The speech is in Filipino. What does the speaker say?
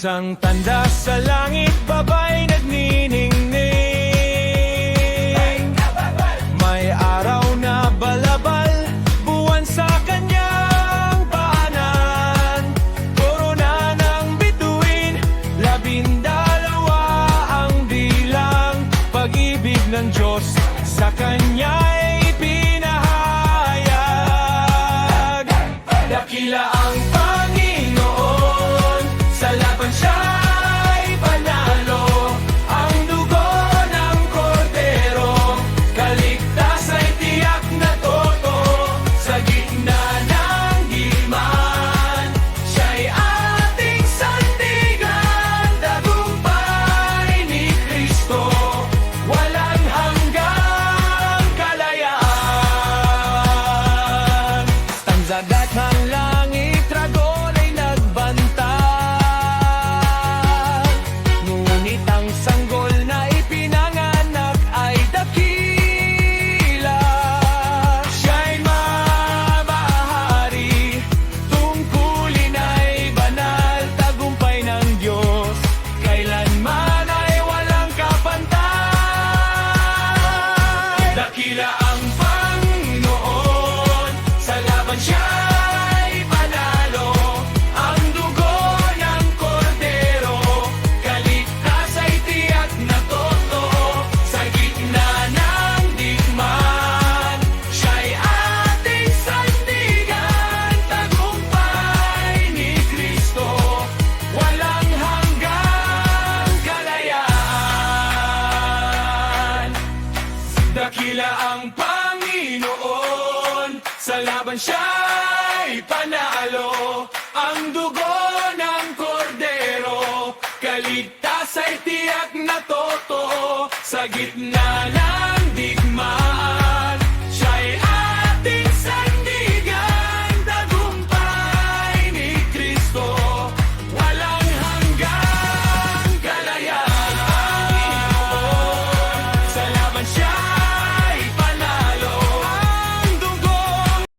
Isang tanda sa langit, babay nagniningning. May araw na balabal, buwan sa kanyang paanan. Korona ng bituin, 12 ang bilang. Pag-ibig ng Diyos sa kanya'y ipinahayag. Dakila ang Panginoon, sa laban siya'y panalo. Ang dugo ng kordero, kaligtas ay tiyak na totoo. Sa gitna ng digmaan, siya'y ating sandigan. Tagumpay ni Kristo, walang hanggang kalayaan. Tanzagat ng langit, dragón ay nagbanta. Ngunit ang sanggol na ipinanganak ay dakila. Siya'y mabahari, tungkulin ay banal. Tagumpay ng Diyos, kailanman ay walang kapantay. Dakila ang Panginoon, sa laban siya'y panalo. Ang dugo ng kordero, kaligtas ay tiyak na totoo. Sa gitna ng digmaan, siya'y ating sandigan. Tagumpay ni Kristo, walang hanggang kalayaan. Dakila ang Panginoon, sa laban siya'y panalo. Ang dugo ng kordero, kaligtas ay tiyak na totoo. Sa gitna ng